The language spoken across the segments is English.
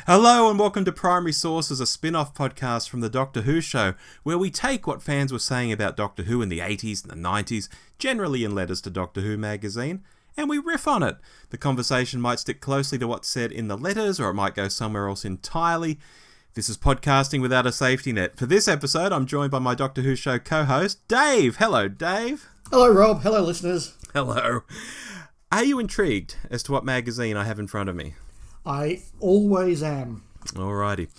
Hello and welcome to Primary Sources, a spin-off podcast from the Doctor Who show, where we take what fans were saying about Doctor Who in the 80s and the 90s, generally in letters to Doctor Who magazine, and we riff on it. The conversation might stick closely to what's said in the letters, or it might go somewhere else entirely. This is podcasting without a safety net. For this episode, I'm joined by my Doctor Who show co-host, Dave. Hello, Dave. Hello, Rob. Hello, listeners. Hello. Are you intrigued as to what magazine I have in front of me? I always am. Alrighty.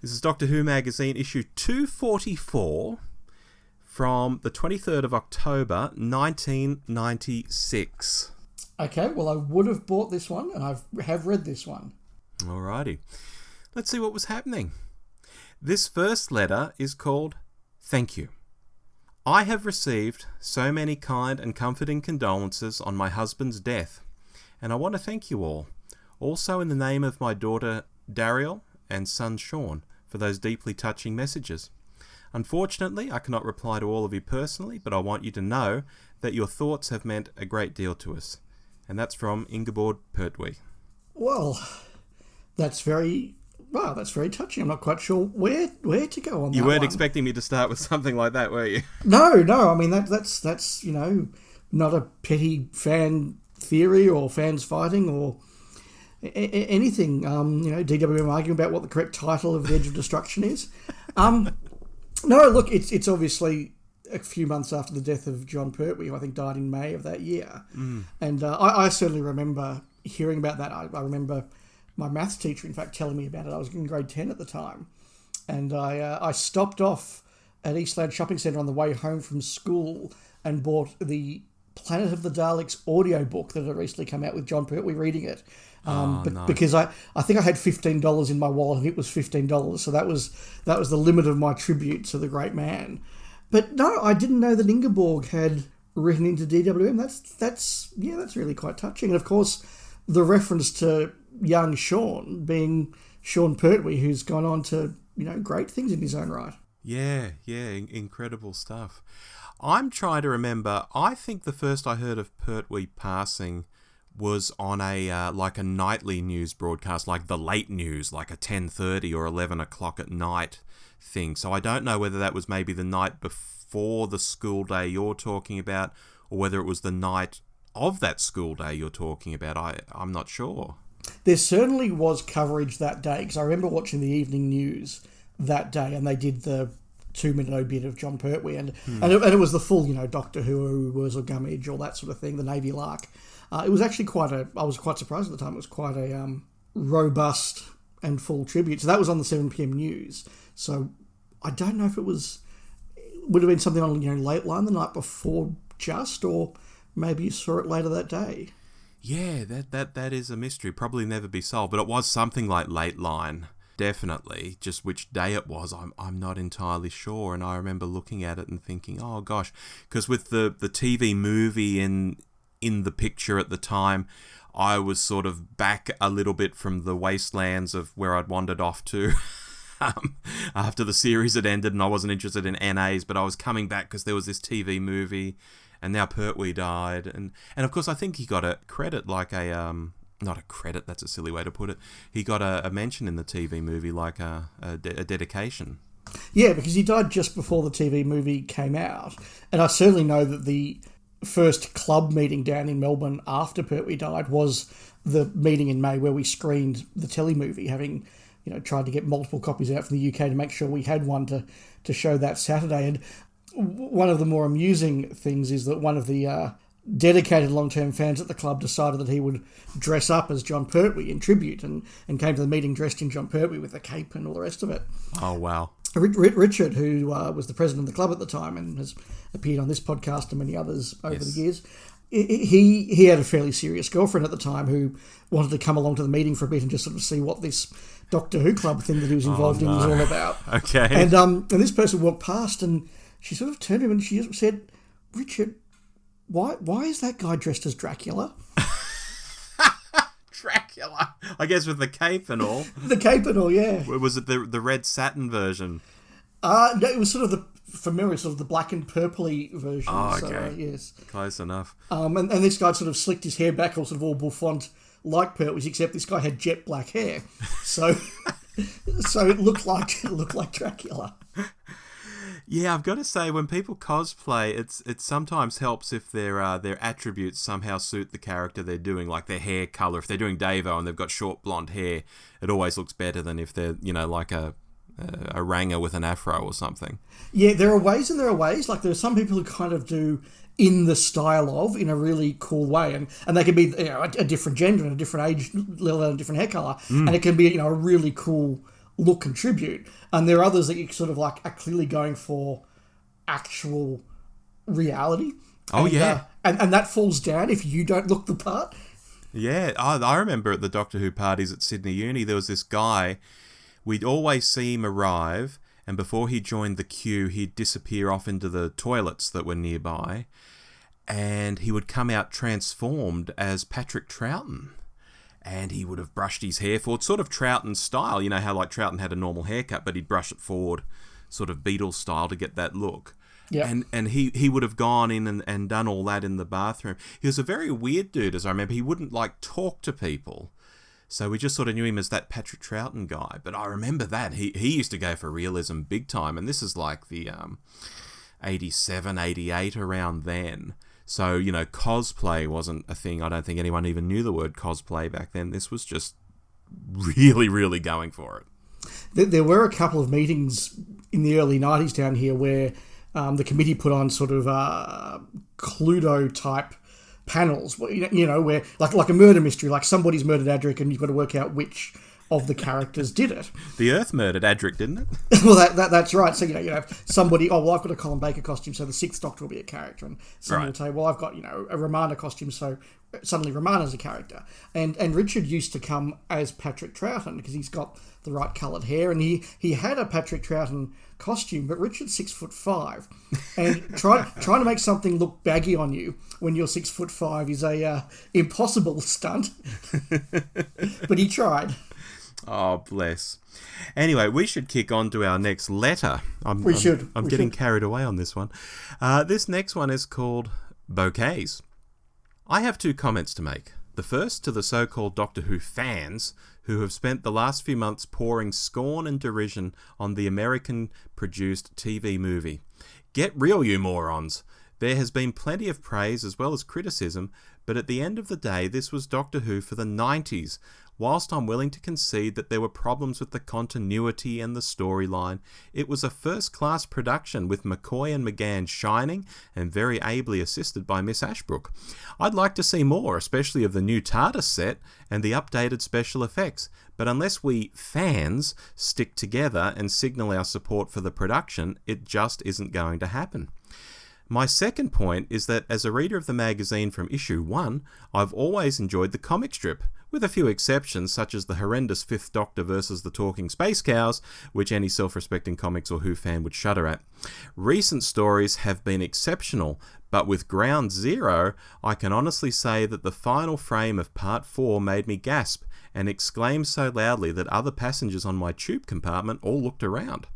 This is Doctor Who magazine, issue 244, from the 23rd of October, 1996. Okay, well, I would have bought this one, and I have read this one. Alrighty. Let's see what was happening. This first letter is called Thank You. I have received so many kind and comforting condolences on my husband's death, and I want to thank you all. Also in the name of my daughter Dariel and son Sean for those deeply touching messages. Unfortunately, I cannot reply to all of you personally, but I want you to know that your thoughts have meant a great deal to us. And that's from Ingeborg Pertwee. Well, that's very touching. I'm not quite sure where to go on that. You weren't one. expecting me to start with something like that, were you? No. I mean, that's not a petty fan theory or fans fighting or anything. DWM arguing about what the correct title of The Edge of Destruction is. No, look, it's obviously a few months after the death of John Pertwee, who I think died in May of that year. And I certainly remember hearing about that. I remember my maths teacher, in fact, telling me about it. I was in grade 10 at the time. And I stopped off at Eastland Shopping Centre on the way home from school and bought the Planet of the Daleks audiobook that had recently come out with John Pertwee reading it. Nice. Because I think I had $15 in my wallet and it was $15. So that was the limit of my tribute to the great man. But no, I didn't know that Ingeborg had written into DWM. That's really quite touching. And of course, the reference to young Sean being Sean Pertwee, who's gone on to, great things in his own right. Yeah, incredible stuff. I'm trying to remember, I think the first I heard of Pertwee passing was on a nightly news broadcast, like the late news, like a 10:30 or 11 o'clock at night thing. So I don't know whether that was maybe the night before the school day you're talking about, or whether it was the night of that school day you're talking about. I'm not sure. There certainly was coverage that day, because I remember watching the evening news that day, and they did the 2-minute obit of John Pertwee, and it was the full, Doctor Who, Wurzel Gummidge, all that sort of thing, the Navy Lark. It was actually I was quite surprised at the time. It was quite a robust and full tribute. So that was on the 7 p.m. news. So I don't know if would have been something on Late Line the night before or maybe you saw it later that day. Yeah, that is a mystery. Probably never be solved. But it was something like Late Line, definitely. Just which day it was, I'm not entirely sure. And I remember looking at it and thinking, oh gosh, because with the TV movie in the picture at the time, I was sort of back a little bit from the wastelands of where I'd wandered off to after the series had ended, and I wasn't interested in NAs, but I was coming back because there was this TV movie, and now Pertwee died, and of course I think he got a credit, like not a credit, that's a silly way to put it, he got a mention in the TV movie, like a dedication. Yeah, because he died just before the TV movie came out, and I certainly know that the first club meeting down in Melbourne after Pertwee died was the meeting in May where we screened the telly movie, having tried to get multiple copies out from the UK to make sure we had one to show that Saturday. And one of the more amusing things is that one of the dedicated long-term fans at the club decided that he would dress up as John Pertwee in tribute and came to the meeting dressed in John Pertwee with a cape and all the rest of it. Oh, wow. Richard, who was the president of the club at the time and has appeared on this podcast and many others over the years, he had a fairly serious girlfriend at the time who wanted to come along to the meeting for a bit and just sort of see what this Doctor Who club thing that he was involved in was all about. Okay. And this person walked past and she sort of turned to him and she said, "Richard, why is that guy dressed as Dracula?" Dracula, I guess, with the cape and all. The cape and all, yeah. Was it the red satin version? No, it was sort of the familiar, sort of the black and purpley version. Oh, okay. So, yes. Close enough. And this guy sort of slicked his hair back, all sort of all bouffant like Pertwee's, except this guy had jet black hair. So So it looked like Dracula. Yeah, I've got to say, when people cosplay, it sometimes helps if their attributes somehow suit the character they're doing, like their hair color. If they're doing Davo and they've got short blonde hair, it always looks better than if they're, like a ranger with an afro or something. Yeah, there are ways and there are ways. Like, there are some people who kind of do in the style of, in a really cool way, and they can be a different gender and a different age level and a different hair color, and it can be a really cool look and tribute. And there are others that you sort of like are clearly going for actual reality. Oh, and, yeah. And that falls down if you don't look the part. Yeah, I remember at the Doctor Who parties at Sydney Uni, there was this guy, we'd always see him arrive, and before he joined the queue, he'd disappear off into the toilets that were nearby, and he would come out transformed as Patrick Troughton. And he would have brushed his hair forward, sort of Troughton style. You know how like Troughton had a normal haircut, but he'd brush it forward, sort of Beatles style, to get that look. Yeah. And he would have gone in and done all that in the bathroom. He was a very weird dude, as I remember. He wouldn't like talk to people. So we just sort of knew him as that Patrick Troughton guy. But I remember that. He used to go for realism big time. And this is like the 87, 88, around then. So, cosplay wasn't a thing. I don't think anyone even knew the word cosplay back then. This was just really, really going for it. There were a couple of meetings in the early 90s down here where the committee put on sort of Cluedo-type panels, where like a murder mystery, like somebody's murdered Adric and you've got to work out which of the characters did it. The Earth murdered Adric, didn't it? Well, that's right. So, you have somebody, I've got a Colin Baker costume, so the Sixth Doctor will be a character. And someone will say, well, I've got, a Romana costume, so suddenly Romana's a character. And Richard used to come as Patrick Troughton because he's got the right coloured hair, and he had a Patrick Troughton costume, but Richard's 6'5", and trying to make something look baggy on you when you're 6'5" is a impossible stunt. But he tried. Oh, bless. Anyway, we should kick on to our next letter. I'm getting carried away on this one. This next one is called Bouquets. I have 2 comments to make. The first to the so-called Doctor Who fans who have spent the last few months pouring scorn and derision on the American-produced TV movie. Get real, you morons. There has been plenty of praise as well as criticism, but at the end of the day, this was Doctor Who for the 90s. Whilst I'm willing to concede that there were problems with the continuity and the storyline, it was a first-class production with McCoy and McGann shining and very ably assisted by Miss Ashbrook. I'd like to see more, especially of the new TARDIS set and the updated special effects, but unless we fans stick together and signal our support for the production, it just isn't going to happen. My second point is that as a reader of the magazine from issue 1, I've always enjoyed the comic strip, with a few exceptions such as the horrendous Fifth Doctor versus the Talking Space Cows, which any self-respecting comics or Who fan would shudder at. Recent stories have been exceptional, but with Ground Zero, I can honestly say that the final frame of Part 4 made me gasp and exclaim so loudly that other passengers on my tube compartment all looked around.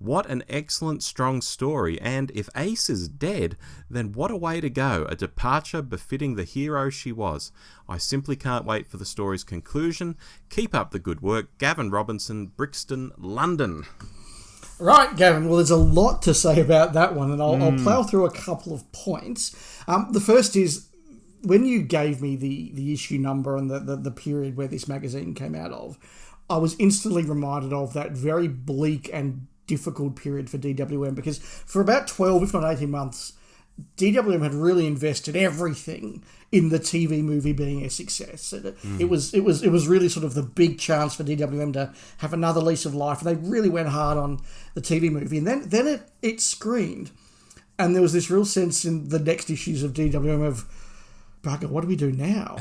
What an excellent, strong story, and if Ace is dead, then what a way to go, a departure befitting the hero she was. I simply can't wait for the story's conclusion. Keep up the good work. Gavin Robinson, Brixton, London. Right, Gavin, well, there's a lot to say about that one, and I'll plough through a couple of points. The first is, when you gave me the issue number and the period where this magazine came out of, I was instantly reminded of that very bleak and difficult period for DWM, because for about 12, if not 18 months, DWM had really invested everything in the TV movie being a success. It was really sort of the big chance for DWM to have another lease of life, and they really went hard on the TV movie. And then it screened, and there was this real sense in the next issues of DWM of, bugger, what do we do now?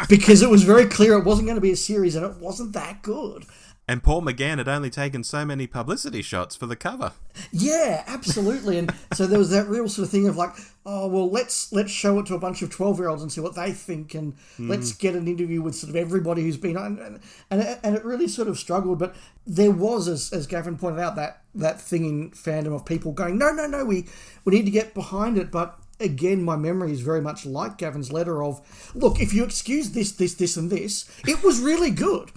Because it was very clear it wasn't going to be a series, and it wasn't that good. And Paul McGann had only taken so many publicity shots for the cover. Yeah, absolutely. And so there was that real sort of thing of like, oh, well, let's show it to a bunch of 12-year-olds and see what they think, and let's get an interview with sort of everybody who's been on. And it really sort of struggled. But there was, as Gavin pointed out, that thing in fandom of people going, no, we need to get behind it. But again, my memory is very much like Gavin's letter of, look, if you excuse this, and this, it was really good.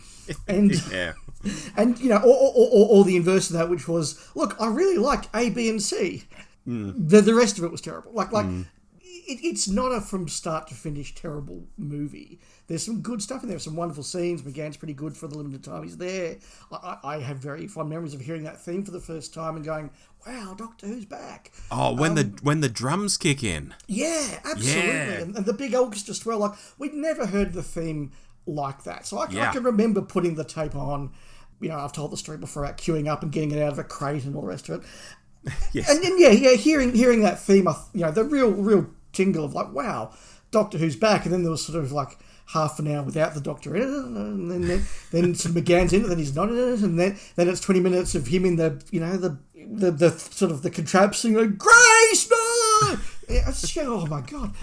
And yeah. And, you know, or the inverse of that, which was, look, I really like A, B, and C. The rest of it was terrible. It's not a from start to finish terrible movie. There's some good stuff in there, some wonderful scenes. McGann's pretty good for the limited time he's there. I have very fond memories of hearing that theme for the first time and going, wow, Doctor Who's back. Oh, when the drums kick in. Yeah, absolutely. Yeah. And the big orchestra swell. Like, we'd never heard the theme like that. So I can remember putting the tape on. You know, I've told the story before about queuing up and getting it out of a crate and all the rest of it. Yes. And then, hearing that theme, you know, the real tingle of like, wow, Doctor Who's back. And then there was sort of like half an hour without the Doctor in it, and then some McGann's in it, then he's not in it, and then it's 20 minutes of him in the, you know, the sort of the contraption, like, Grace, no! Oh my God.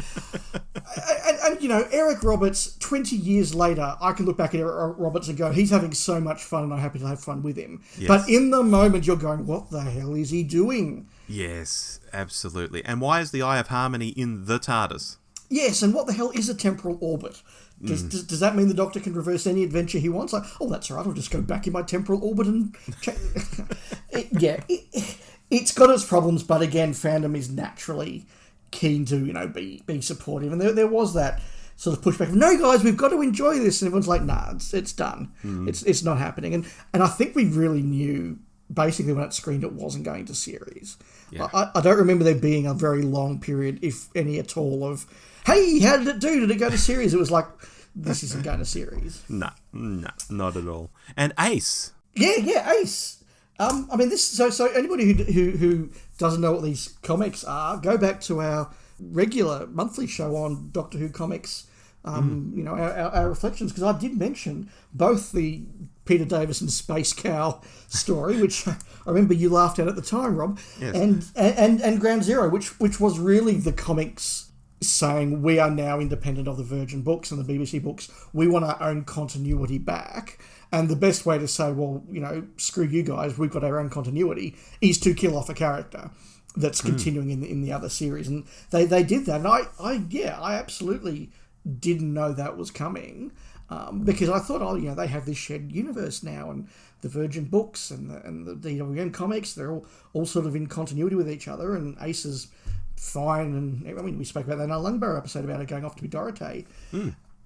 And, you know, Eric Roberts, 20 years later, I can look back at Eric Roberts and go, he's having so much fun and I'm happy to have fun with him. Yes. But in the moment, you're going, what the hell is he doing? Yes, absolutely. And why is the Eye of Harmony in the TARDIS? Yes, and what the hell is a temporal orbit? Does that mean the Doctor can reverse any adventure he wants? Like, oh, that's all right, I'll just go back in my temporal orbit and check. It's got its problems, but again, fandom is naturally keen to, you know, be supportive. And there was that sort of pushback of, no, guys, we've got to enjoy this. And everyone's like, nah, it's done. It's not happening. And I think we really knew, basically, when it screened, it wasn't going to series. Yeah. I don't remember there being a very long period, if any at all, of, hey, how did it do? Did it go to series? It was like, this isn't going to series. No, not at all. And Ace. Yeah, Ace. I mean, this. So anybody who doesn't know what these comics are, go back to our regular monthly show on Doctor Who comics. You know, our reflections, because I did mention both the Peter Davison Space Cow story, which I remember you laughed at the time, Rob, yes. and Ground Zero, which was really the comics saying, we are now independent of the Virgin books and the BBC books. We want our own continuity back. And the best way to say, well, you know, screw you guys, we've got our own continuity, is to kill off a character that's continuing in the other series. And they did that. And I absolutely didn't know that was coming, because I thought, you know, they have this shared universe now, and the Virgin books and the DWM comics, they're all sort of in continuity with each other, and Ace is fine. And I mean, we spoke about that in our Lungbarrow episode about it going off to be Dorothy.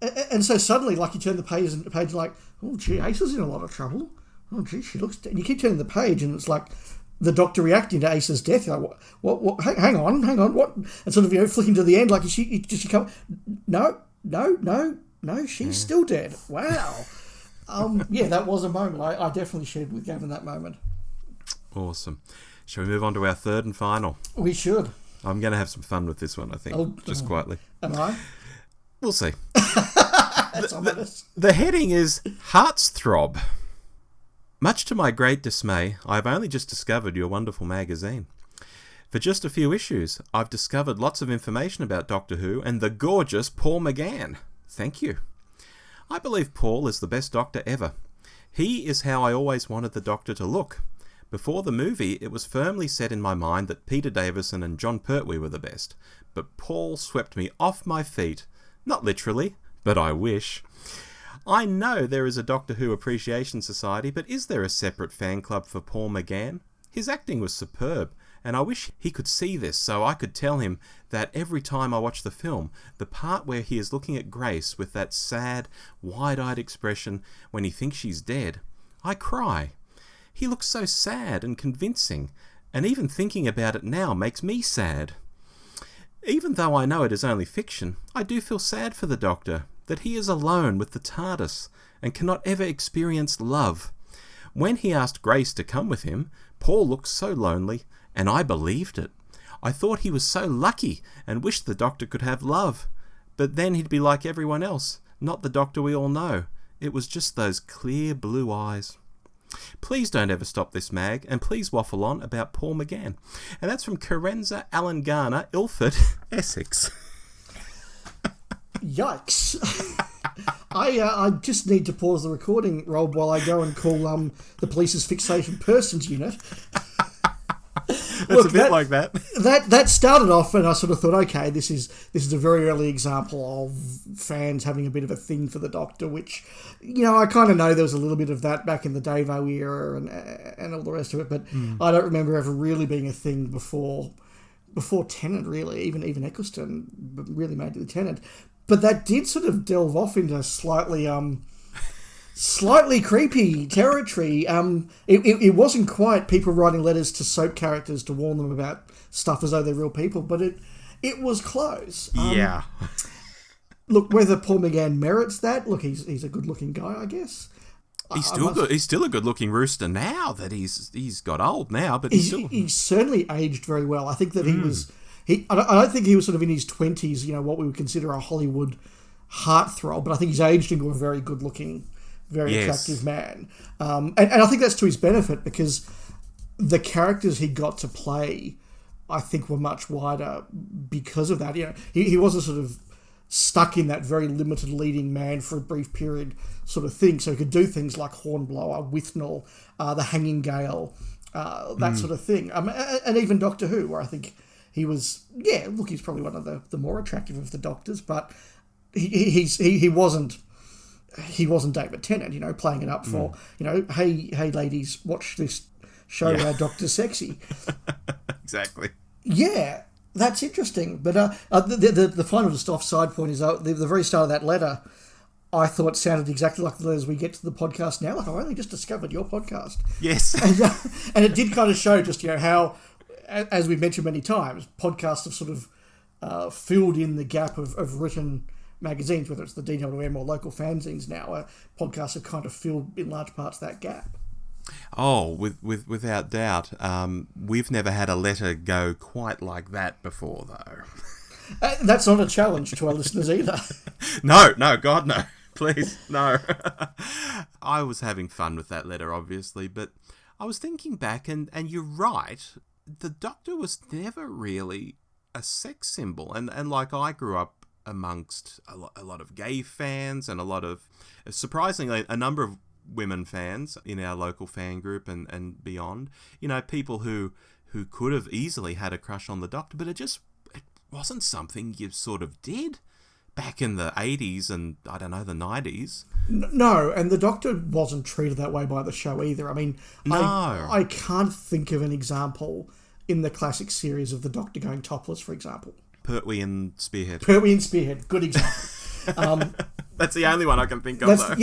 And so suddenly, like, you turn the page and like, oh gee, Ace is in a lot of trouble. Oh gee, she looks. And you keep turning the page, and it's like the Doctor reacting to Ace's death. You're like, what? Hang on, what? And sort of, you know, flicking to the end, like, she come? No, she's still dead. Wow. Yeah, that was a moment. I definitely shared with Gavin that moment. Awesome. Shall we move on to our third and final? We should. I'm going to have some fun with this one, I think, just quietly. Am I? We'll see. That's ominous. The heading is Hearts Throb. Much to my great dismay, I have only just discovered your wonderful magazine. For just a few issues, I've discovered lots of information about Doctor Who and the gorgeous Paul McGann. Thank you. I believe Paul is the best Doctor ever. He is how I always wanted the Doctor to look. Before the movie, it was firmly set in my mind that Peter Davison and John Pertwee were the best, but Paul swept me off my feet. Not literally, but I wish. I know there is a Doctor Who Appreciation Society, but is there a separate fan club for Paul McGann? His acting was superb, and I wish he could see this so I could tell him that every time I watch the film, the part where he is looking at Grace with that sad, wide-eyed expression when he thinks she's dead, I cry. He looks so sad and convincing, and even thinking about it now makes me sad. Even though I know it is only fiction, I do feel sad for the Doctor, that he is alone with the TARDIS and cannot ever experience love. When he asked Grace to come with him, Paul looked so lonely, and I believed it. I thought he was so lucky and wished the Doctor could have love. But then he'd be like everyone else, not the Doctor we all know. It was just those clear blue eyes. Please don't ever stop this mag, and please waffle on about Paul McGann. And that's from Carenza Allen Garner, Ilford, Essex. Yikes. I just need to pause the recording, Rob, while I go and call the police's fixation persons unit. That's a bit like that. That started off, and I sort of thought, okay, this is a very early example of fans having a bit of a thing for the Doctor, which, I kind of know there was a little bit of that back in the Davo era and all the rest of it, but I don't remember ever really being a thing before Tennant, really, even Eccleston really made it the Tennant. But that did sort of delve off into slightly creepy territory. It wasn't quite people writing letters to soap characters to warn them about stuff as though they're real people, but it was close. Yeah. Look, whether Paul McGann merits that, look, he's a good-looking guy, I guess. He's still good. He's still a good-looking rooster now that he's got old now, but he's certainly aged very well. I think that he was. I don't think he was sort of in his 20s. What we would consider a Hollywood heartthrob, but I think he's aged into a very good-looking, very attractive man. And I think that's to his benefit because the characters he got to play, I think, were much wider because of that. He wasn't sort of stuck in that very limited leading man for a brief period sort of thing. So he could do things like Hornblower, Withnell, the Hanging Gale, that sort of thing. And even Doctor Who, where I think he was, he's probably one of the more attractive of the Doctors, but he wasn't David Tennant, playing it up for, hey ladies, watch this show, Our Doctor's Sexy. Exactly. Yeah. That's interesting, but the final just off side point is the very start of that letter, I thought sounded exactly like the letters we get to the podcast now. Like, I only just discovered your podcast. Yes. And it did kind of show just, how, as we've mentioned many times, podcasts have sort of filled in the gap of written magazines, whether it's the DWM or local fanzines now. Podcasts have kind of filled in large parts that gap. Oh, without doubt. We've never had a letter go quite like that before, though. That's not a challenge to our listeners either. No, God, no. Please, no. I was having fun with that letter, obviously, but I was thinking back, and you're right, the Doctor was never really a sex symbol. And like, I grew up amongst a lot of gay fans and a lot of, surprisingly, a number of women fans in our local fan group and beyond. People who could have easily had a crush on the Doctor, but it wasn't something you sort of did back in the 80s and, I don't know, the 90s. No, and the Doctor wasn't treated that way by the show either. I mean, no. I can't think of an example in the classic series of the Doctor going topless, for example. Pertwee and Spearhead. Good example. That's the only one I can think of, though.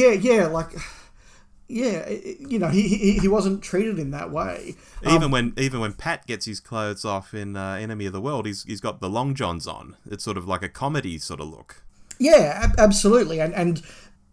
Yeah, he wasn't treated in that way. Even when Pat gets his clothes off in Enemy of the World, he's got the long johns on. It's sort of like a comedy sort of look. Yeah, absolutely, and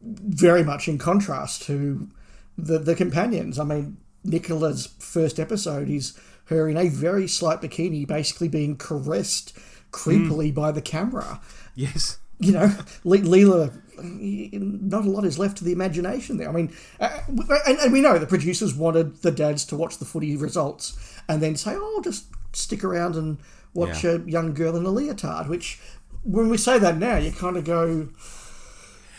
very much in contrast to the companions. I mean, Nicola's first episode is her in a very slight bikini, basically being caressed creepily by the camera. Yes. Leela, not a lot is left to the imagination there. I mean, and we know the producers wanted the dads to watch the footy results and then say, just stick around and watch a young girl in a leotard, which, when we say that now, you kind of go...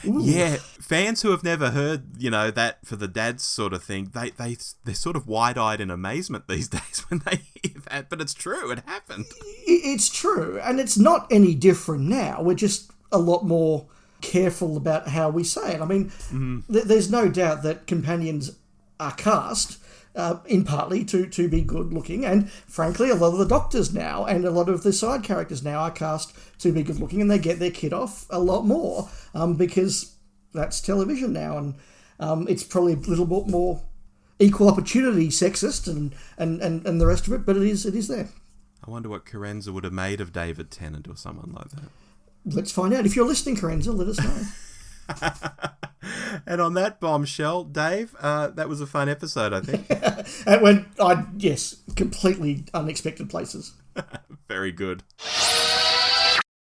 Ooh. Yeah, fans who have never heard, that for the dads sort of thing, they're sort of wide-eyed in amazement these days when they hear that, but it's true, it happened. It's true, and it's not any different now. We're just a lot more careful about how we say it. I mean, there's no doubt that companions are cast in partly to be good looking, and frankly a lot of the Doctors now and a lot of the side characters now are cast to be good looking, and they get their kid off a lot more because that's television now, and it's probably a little bit more equal opportunity sexist and the rest of it, but it is there. I wonder what Carenza would have made of David Tennant or someone like that. Let's find out. If you're listening, Carenza, let us know. And on that bombshell, Dave, that was a fun episode, I think. Completely unexpected places. Very good.